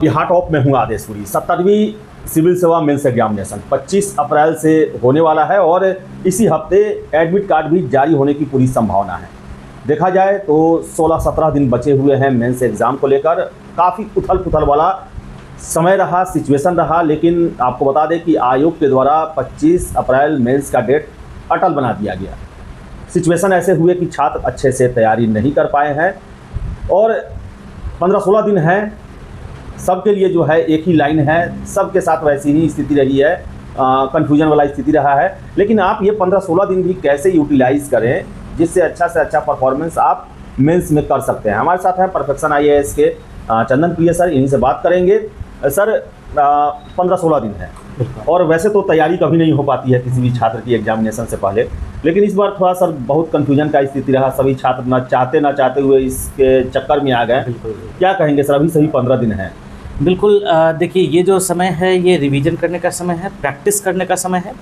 यहाँ टॉप में हूँ आदेशपुरी 70वीं सिविल सेवा मेंस एग्जामिनेशन 25 अप्रैल से होने वाला है और इसी हफ्ते एडमिट कार्ड भी जारी होने की पूरी संभावना है। देखा जाए तो 16-17 दिन बचे हुए हैं मेंस एग्ज़ाम को लेकर। काफ़ी उथल पुथल वाला समय रहा, सिचुएशन रहा, लेकिन आपको बता दें कि आयोग के द्वारा 25 अप्रैल मेंस का डेट अटल बना दिया गया। सिचुएशन ऐसे हुए कि छात्र अच्छे से तैयारी नहीं कर पाए हैं और 15-16 दिन हैं, सबके लिए जो है एक ही लाइन है, सबके साथ वैसी ही स्थिति रही है, कन्फ्यूजन वाला स्थिति रहा है। लेकिन आप ये 15-16 दिन भी कैसे यूटिलाइज़ करें जिससे अच्छा से अच्छा परफॉर्मेंस आप मेंस में कर सकते हैं। हमारे साथ हैं परफेक्शन IAS के चंदन प्रिय सर, इन्हीं से बात करेंगे। सर 15-16 दिन है और वैसे तो तैयारी कभी नहीं हो पाती है किसी भी छात्र की एग्जामिनेशन से पहले, लेकिन इस बार थोड़ा सर बहुत कन्फ्यूजन का स्थिति रहा। सभी छात्र ना चाहते हुए इसके चक्कर में आ गए। क्या कहेंगे सर, अभी सही 15 दिन है? बिल्कुल, देखिए ये जो समय है ये रिवीजन करने का समय है, प्रैक्टिस करने का समय है।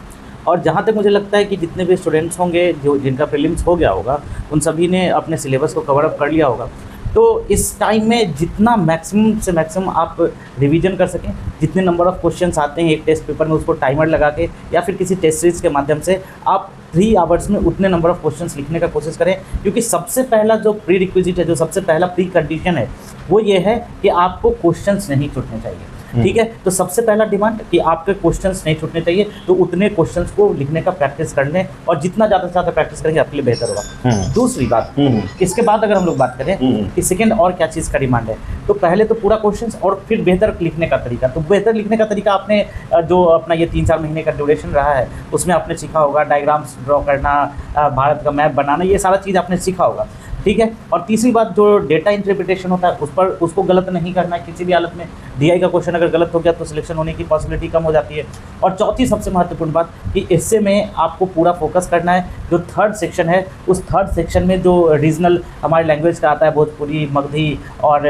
और जहाँ तक मुझे लगता है कि जितने भी स्टूडेंट्स होंगे जो जिनका प्रीलिम्स हो गया होगा उन सभी ने अपने सिलेबस को कवर अप कर लिया होगा। तो इस टाइम में जितना मैक्सिमम से मैक्सिमम आप रिवीजन कर सकें, जितने नंबर ऑफ़ क्वेश्चंस आते हैं एक टेस्ट पेपर में उसको टाइमर लगा के या फिर किसी टेस्ट सीरीज़ के माध्यम से आप 3 आवर्स में उतने नंबर ऑफ़ क्वेश्चंस लिखने का कोशिश करें। क्योंकि सबसे पहला जो प्री रिक्विजिट है, जो सबसे पहला प्री कंडीशन है, वो ये है कि आपको क्वेश्चंस नहीं छूटने चाहिए। ठीक है, तो सबसे पहला डिमांड कि आपके क्वेश्चंस नहीं छूटने चाहिए, तो उतने क्वेश्चंस को लिखने का प्रैक्टिस कर लें और जितना ज़्यादा से ज़्यादा प्रैक्टिस करेंगे आपके लिए बेहतर होगा। दूसरी बात, इसके बाद अगर हम लोग बात करें कि सेकेंड और क्या चीज़ का डिमांड है, तो पहले तो पूरा क्वेश्चंस और फिर बेहतर लिखने का तरीका। तो बेहतर लिखने का तरीका आपने जो अपना ये 3-4 महीने का ड्यूरेशन रहा है उसमें आपने सीखा होगा, डायग्राम्स ड्रॉ करना, भारत का मैप बनाना, ये सारा चीज़ आपने सीखा होगा। ठीक है, और तीसरी बात जो डेटा इंटरप्रिटेशन होता है उसको गलत नहीं करना है किसी भी हालत में। DI का क्वेश्चन अगर गलत हो गया तो सिलेक्शन होने की पॉसिबिलिटी कम हो जाती है। और चौथी सबसे महत्वपूर्ण बात कि इससे में आपको पूरा फोकस करना है। जो थर्ड सेक्शन है उस थर्ड सेक्शन में जो रीजनल हमारे लैंग्वेज का आता है, भोजपुरी, मगधी और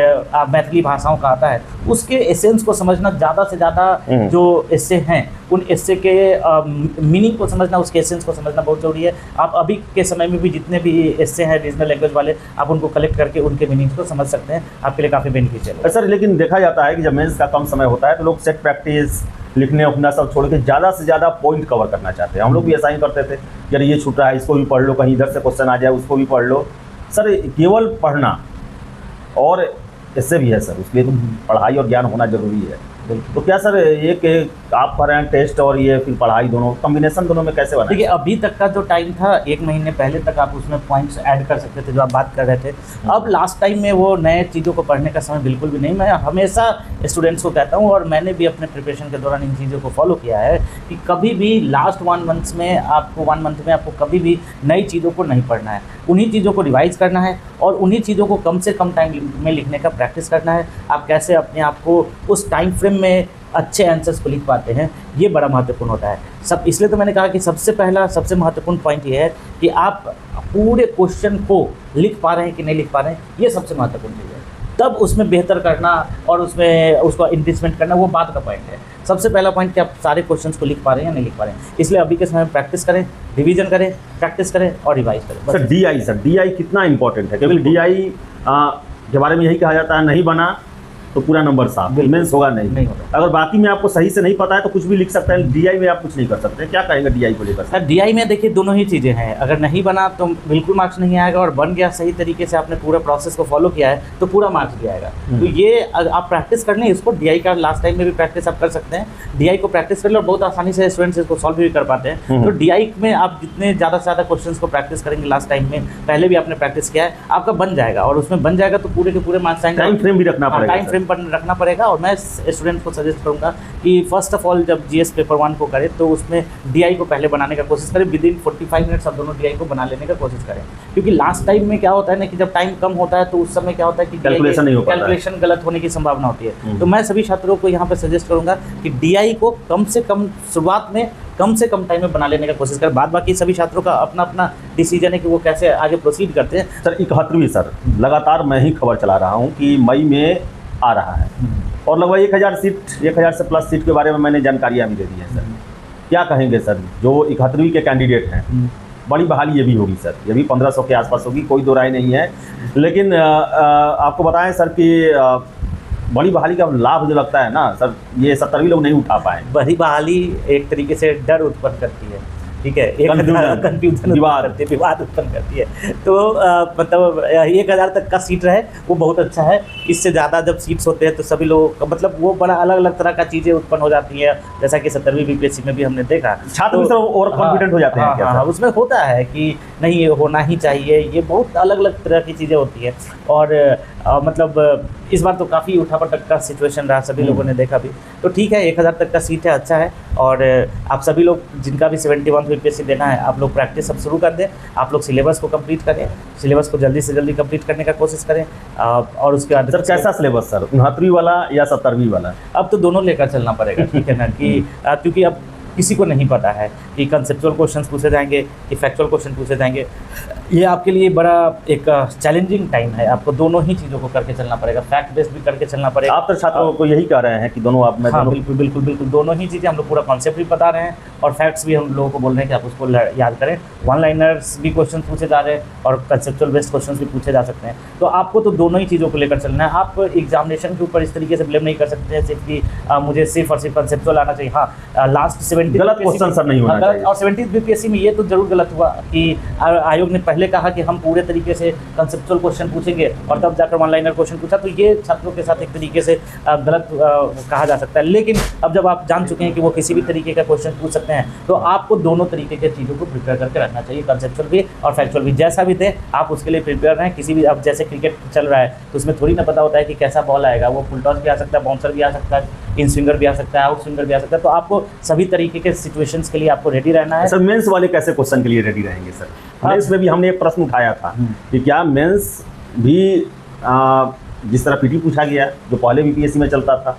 मैथिली भाषाओं का आता है, उसके एसेंस को समझना, ज़्यादा से ज़्यादा जो एस्से हैं उन एस्से के मीनिंग को समझना, उसके एसेंस को समझना बहुत ज़रूरी है। आप अभी के समय में भी जितने भी एस्से हैं रीजनल लैंग्वेज वाले, आप उनको कलेक्ट करके उनके मीनिंग्स को समझ सकते हैं, आपके लिए काफ़ी बेनिफिशियल है। सर लेकिन देखा जाता है कि जब मेंस का कम समय होता है तो लोग सेट प्रैक्टिस, लिखने अपना सब छोड़ के ज़्यादा से ज़्यादा पॉइंट कवर करना चाहते हैं। हम लोग भी ऐसा ही करते थे, यार ये छूट रहा है इसको भी पढ़ लो, कहीं इधर से क्वेश्चन आ जाए उसको भी पढ़ लो। सर केवल पढ़ना और इससे भी है सर, उसके लिए तो पढ़ाई और ज्ञान होना ज़रूरी है। तो क्या सर एक आप कर रहे हैं टेस्ट और ये फिर पढ़ाई, दोनों कॉम्बिनेशन दोनों में कैसे बना? देखिए अभी तक का जो टाइम था 1 महीने पहले तक आप उसमें पॉइंट्स ऐड कर सकते थे जो आप बात कर रहे थे। अब लास्ट टाइम में वो नए चीज़ों को पढ़ने का समय बिल्कुल भी नहीं। मैं हमेशा स्टूडेंट्स को कहता हूँ और मैंने भी अपने प्रिपरेशन के दौरान इन चीज़ों को फॉलो किया है कि कभी भी लास्ट 1 मंथ में आपको कभी भी नई चीज़ों को नहीं पढ़ना है। उन्हीं चीज़ों को रिवाइज करना है और उन्हीं चीज़ों को कम से कम टाइम में लिखने का प्रैक्टिस करना है। आप कैसे अपने आप को उस टाइम फ्रेम में अच्छे आंसर्स को लिख पाते हैं, ये बड़ा महत्वपूर्ण होता है। सब इसलिए तो मैंने कहा कि सबसे पहला सबसे महत्वपूर्ण पॉइंट ये है कि आप पूरे क्वेश्चन को लिख पा रहे हैं कि नहीं लिख पा रहे हैं, ये सबसे महत्वपूर्ण चीज़ है। तब उसमें बेहतर करना और उसमें उसको इंक्रीजमेंट करना वो बात का पॉइंट है। सबसे पहला पॉइंट कि आप सारे क्वेश्चंस को लिख पा रहे हैं या नहीं लिख पा रहे हैं। इसलिए अभी के समय में प्रैक्टिस करें, रिवीजन करें, प्रैक्टिस करें और रिवाइज करें। सर DI कितना इंपॉर्टेंट है? क्योंकि DI के बारे में यही कहा जाता है, नहीं बना तो पूरा नंबर साफ, मेंस होगा नहीं होगा। अगर बाकी में आपको सही से नहीं पता है तो कुछ भी लिख सकते हैं, DI में आप कुछ नहीं कर सकते। क्या कहेंगे DI को लेकर? सर DI में देखिए दोनों ही चीज़ें हैं। अगर नहीं बना तो बिल्कुल मार्क्स नहीं आएगा, और बन गया सही तरीके से आपने पूरा प्रोसेस को फॉलो किया है तो पूरा मार्क्स भी आएगा। तो ये आप प्रैक्टिस कर लें इसको। DI का लास्ट टाइम में भी प्रैक्टिस आप कर सकते हैं। DI को प्रैक्टिस कर लें और बहुत आसानी से स्टूडेंट्स इसको सॉल्व भी कर पाते हैं। तो DI में आप जितने ज़्यादा से ज़्यादा क्वेश्चन को प्रैक्टिस करेंगे, लास्ट टाइम में पहले भी आपने प्रैक्टिस किया है, आपका बन जाएगा और उसमें बन जाएगा तो पूरे के पूरे मार्क्स आएंगे। टाइम फ्रेम भी रखना पड़ेगा, टाइम फ्रेम पर रखना पड़ेगा। और मैं स्टूडेंट्स को सजेस्ट करूंगा कि फर्स्ट ऑफ ऑल जब GS पेपर 1 को करें तो उसमें DI को पहले बनाने का कोशिश करें। विदिन 45 मिनट्स आप दोनों DI को बना लेने का कोशिश करें। क्योंकि लास्ट टाइम में क्या होता है ना कि जब टाइम कम होता है तो उस समय क्या होता है कि कैलकुलेशन गलत होने की संभावना होती है। तो मैं सभी छात्रों को यहाँ पर सजेस्ट करूँगा कि DI को कम से कम शुरुआत में कम से कम टाइम में बना लेने का कोशिश करें। बाद बाकी सभी छात्रों का अपना अपना डिसीजन है कि वो कैसे आगे प्रोसीड करते हैं। सर 71वीं सर लगातार मैं ही खबर चला रहा हूँ कि मई में आ रहा है और लगभग 1000 सीट, 1000 से प्लस सीट के बारे में मैंने जानकारियाँ भी दे दी हैं सर। क्या कहेंगे सर, जो 71वीं के कैंडिडेट हैं, बड़ी बहाली ये भी होगी सर, ये भी 1500 के आसपास होगी, कोई दो राय नहीं है। लेकिन आपको बताएं सर कि बड़ी बहाली का लाभ जो लगता है ना सर, ये 70वीं लोग नहीं उठा पाए। बड़ी बहाली एक तरीके से डर उत्पन्न करती है, ठीक है, एक कंफ्यूजन विवाद उत्पन्न करती है। तो मतलब 1000 तक का सीट रहे वो बहुत अच्छा है। इससे ज़्यादा जब सीट्स होते हैं तो सभी लोग मतलब वो बड़ा अलग अलग तरह का चीज़ें उत्पन्न हो जाती हैं, जैसा कि 70वीं बीपीएससी में भी हमने देखा। छात्र भी ओवर कॉन्फिडेंट हो जाते हैं क्या सर? उसमें होता है कि नहीं ये होना ही चाहिए, ये बहुत अलग अलग तरह की चीज़ें होती है। और मतलब इस बार तो काफ़ी उठापटक का सिचुएशन रहा, सभी लोगों ने देखा भी। तो ठीक है, 1000 तक का सीट है, अच्छा है। और आप सभी लोग जिनका भी 71 बीपीएससी देना है, आप लोग प्रैक्टिस अब शुरू कर दें, आप लोग सिलेबस को कंप्लीट करें, सिलेबस को जल्दी से जल्दी कंप्लीट करने का कोशिश करें। और उसके बाद सर कैसा सिलेबस सर, 69वीं वाला या 70वीं वाला? अब तो दोनों लेकर चलना पड़ेगा, ठीक है ना, कि क्योंकि अब किसी को नहीं पता है कि कंसेप्चुअल क्वेश्चंस पूछे जाएंगे कि फैक्चुअल क्वेश्चन पूछे जाएंगे। ये आपके लिए बड़ा एक चैलेंजिंग टाइम है, आपको दोनों ही चीज़ों को करके चलना पड़ेगा, फैक्ट बेस्ड भी करके चलना पड़ेगा। आप तो छात्रों को यही कह रहे हैं कि दोनों आप में हाँ, बिल्कुल बिल्कुल बिल्कुल दोनों ही चीज़ें हम लोग पूरा कॉन्सेप्ट भी बता रहे हैं और फैक्ट्स भी हम लोगों को बोल रहे हैं कि आप उसको याद करें। वन लाइनर्स भी क्वेश्चन पूछे जा रहे हैं और कंसेप्चुअल बेस्ड क्वेश्चन भी पूछे जा सकते हैं। तो आपको तो दोनों ही चीज़ों को लेकर चलना है। आप एग्जामिनेशन के ऊपर इस तरीके से ब्लेम नहीं कर सकते हैं सिर्फ कि मुझे सिर्फ और सिर्फ कंसेप्चुअल आना चाहिए। हाँ, लास्ट 70 गलत क्वेश्चन सर नहीं होना चाहिए। और 70 बीपीएससी में ये तो जरूर गलत हुआ कि आयोग ने पहले कहा कि हम पूरे तरीके से कंसेप्चुअल क्वेश्चन पूछेंगे और तब जाकर वन लाइनर क्वेश्चन पूछा, तो ये छात्रों के साथ एक तरीके से गलत कहा जा सकता है। लेकिन अब जब आप जान चुके हैं कि वो किसी भी तरीके का क्वेश्चन पूछ सकते हैं, तो आपको दोनों तरीके के चीज़ों को प्रिपेयर करके रखना चाहिए, कंसेप्चुअल भी और फैक्चुअल भी। जैसा भी दे आप उसके लिए प्रिपेयर रहें। किसी भी, अब जैसे क्रिकेट चल रहा है तो उसमें थोड़ी ना पता होता है कि कैसा बॉल आएगा, वो फुल टॉस भी आ सकता है, बाउंसर भी आ सकता है, इन स्विंगर भी आ सकता है, आउट स्विंगर भी आ सकता है। तो आपको सभी तरीके के सिचुएशंस के लिए आपको रेडी रहना है। सर मेंस वाले कैसे क्वेश्चन के लिए रेडी रहेंगे सर? मेंस में भी हमने एक प्रश्न उठाया था कि क्या मेंस भी जिस तरह पीटी पूछा गया जो पहले बीपीएससी में चलता था,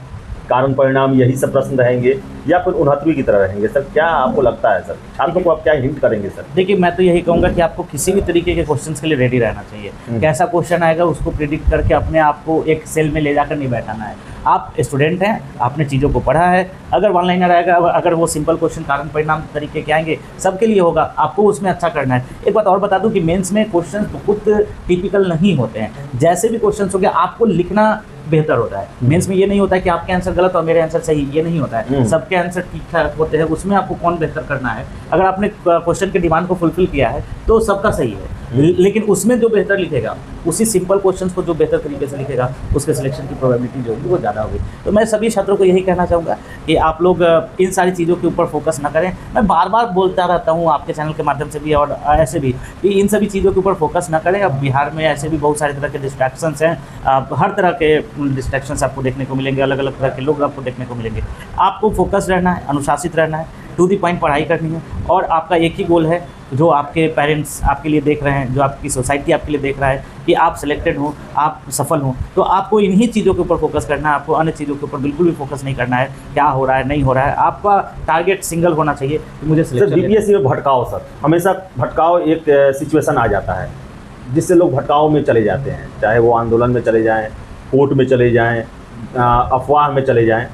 कारण परिणाम यही सब प्रश्न रहेंगे या फिर 69वीं की तरह रहेंगे सर? क्या आपको लगता है सर? छात्रों को आप क्या हिंट करेंगे सर? देखिए, मैं तो यही कहूँगा कि आपको किसी भी तरीके के क्वेश्चंस के लिए रेडी रहना चाहिए। कैसा क्वेश्चन आएगा उसको प्रिडिक्ट करके अपने आप को एक सेल में ले जाकर नहीं बैठाना है। आप स्टूडेंट हैं, आपने चीज़ों को पढ़ा है। अगर वन लाइनर आएगा, अगर वो सिंपल क्वेश्चन कारण परिणाम तरीके के आएंगे, सबके लिए होगा, आपको उसमें अच्छा करना है। एक बात और बता दूं कि मेंस में क्वेश्चन बहुत टिपिकल नहीं होते हैं। जैसे भी क्वेश्चन हो गया, आपको लिखना बेहतर होता है। मेंस में ये नहीं होता है कि आपके आंसर गलत और मेरे आंसर सही, ये नहीं होता है। सबके आंसर ठीक ठाक होते हैं, उसमें आपको कौन बेहतर करना है। अगर आपने क्वेश्चन के डिमांड को फुलफिल किया है तो सबका सही है, लेकिन उसमें जो बेहतर लिखेगा, उसी सिंपल क्वेश्चंस को जो बेहतर तरीके से लिखेगा, उसके सिलेक्शन की प्रोबेबिलिटी जो होगी वो ज़्यादा होगी। तो मैं सभी छात्रों को यही कहना चाहूँगा कि आप लोग इन सारी चीज़ों के ऊपर फोकस ना करें। मैं बार बार बोलता रहता हूँ आपके चैनल के माध्यम से भी और ऐसे भी कि इन सभी चीज़ों के ऊपर फोकस ना करें। अब बिहार में ऐसे भी बहुत सारे तरह के डिस्ट्रैक्शंस हैं, हर तरह के डिस्ट्रैक्शंस आपको देखने को मिलेंगे, अलग अलग तरह के लोग आपको देखने को मिलेंगे। आपको फोकस रहना है, अनुशासित रहना है, टू दी पॉइंट पढ़ाई करनी है और आपका एक ही गोल है, जो आपके पेरेंट्स आपके लिए देख रहे हैं, जो आपकी सोसाइटी आपके लिए देख रहा है कि आप सिलेक्टेड हो, आप सफल हो। तो आपको इन्हीं चीज़ों के ऊपर फोकस करना है, आपको अन्य चीज़ों के ऊपर बिल्कुल भी फोकस नहीं करना है, क्या हो रहा है नहीं हो रहा है। आपका टारगेट सिंगल होना चाहिए कि मुझे सर बीपीएससी में भटकाव, सर हमेशा भटकाव एक सिचुएशन आ जाता है जिससे लोग भटकाव में चले जाते हैं, चाहे वो आंदोलन में चले जाएँ, कोर्ट में चले जाएँ, अफवाह में चले जाएँ।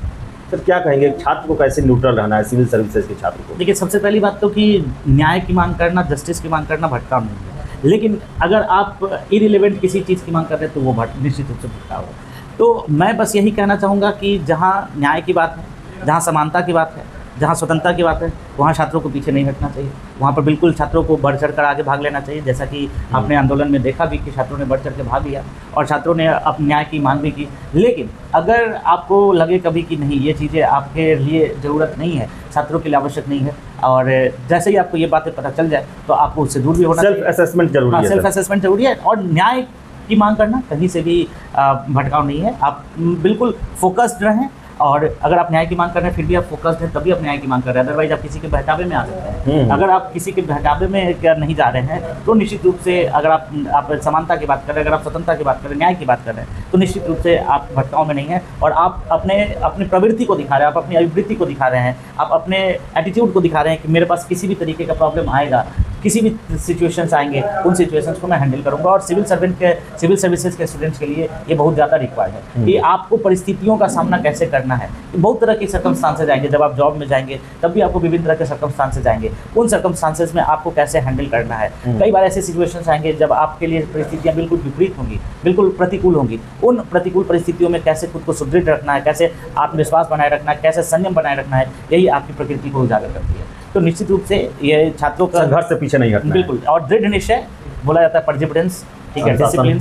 सर क्या कहेंगे, छात्र को कैसे न्यूट्रल रहना है सिविल सर्विसेज के छात्र को? देखिए, सबसे पहली बात तो कि न्याय की मांग करना, जस्टिस की मांग करना भटकाव नहीं है। लेकिन अगर आप इरिलेवेंट किसी चीज़ की मांग कर रहे हैं तो वो निश्चित रूप से भटकाव है। तो मैं बस यही कहना चाहूँगा कि जहाँ न्याय की बात है, जहाँ समानता की बात है, जहाँ स्वतंत्रता की बात है, वहाँ छात्रों को पीछे नहीं हटना चाहिए। वहाँ पर बिल्कुल छात्रों को बढ़ चढ़ कर आगे भाग लेना चाहिए। जैसा कि आपने आंदोलन में देखा भी कि छात्रों ने बढ़ चढ़ के भाग लिया और छात्रों ने अपने न्याय की मांग भी की। लेकिन अगर आपको लगे कभी कि नहीं, ये चीज़ें आपके लिए ज़रूरत नहीं है, छात्रों के लिए आवश्यक नहीं है, और जैसे ही आपको ये बातें पता चल जाए तो आपको उससे दूर भी होना चाहिए। सेल्फ असेसमेंट जरूरी है। सेल्फ असेसमेंट जरूरी है और न्याय की मांग करना कहीं से भी भटकाव नहीं है। आप बिल्कुल फोकस्ड रहें और अगर आप न्याय की मांग कर रहे हैं फिर भी आप फोकस्ड हैं, तभी आप न्याय की मांग कर रहे हैं। अदरवाइज आप किसी के बहकावे में आ सकते हैं। अगर आप किसी के बहकावे में नहीं जा रहे हैं तो निश्चित रूप से, अगर आप समानता की बात कर रहे हैं, अगर आप स्वतंत्रता की बात कर रहे हैं, न्याय की बात कर रहे हैं, तो निश्चित रूप से आप भटकाव में नहीं हैं और आप अपनी प्रवृत्ति को दिखा रहे हैं, आप अपनी अभिवृत्ति को दिखा रहे हैं, आप अपने एटीट्यूड को दिखा रहे हैं कि मेरे पास किसी भी तरीके का प्रॉब्लम आएगा, किसी भी सिचुएशंस आएंगे उन सिचुएशंस को मैं हैंडल करूंगा। और सिविल सर्विसेज के स्टूडेंट्स के लिए ये बहुत ज़्यादा रिक्वायर्ड है कि आपको परिस्थितियों का सामना कैसे करना है। बहुत तरह की सर्कमस्टांसेज आएंगे, जब आप जॉब में जाएंगे तब भी आपको विभिन्न तरह के सर्कमस्टांसेज आएंगे, उन सर्कमस्टांसेज में आपको कैसे हैंडल करना है। कई बार ऐसे सिचुएशंस आएंगे जब आपके लिए परिस्थितियाँ बिल्कुल विपरीत होंगी, बिल्कुल प्रतिकूल होंगी। उन प्रतिकूल परिस्थितियों में कैसे खुद को सुदृढ़ रखना है, कैसे आत्मविश्वास बनाए रखना है, कैसे संयम बनाए रखना है, यही आपकी प्रकृति को उजागर करती है। तो निश्चित रूप से ये छात्रों का संघर्ष से पीछे नहीं हटना है। बिल्कुल, और दृढ़ निश्चय बोला जाता है, परसिवरेंस, ठीक है, अनुशासन। डिसिप्लिन।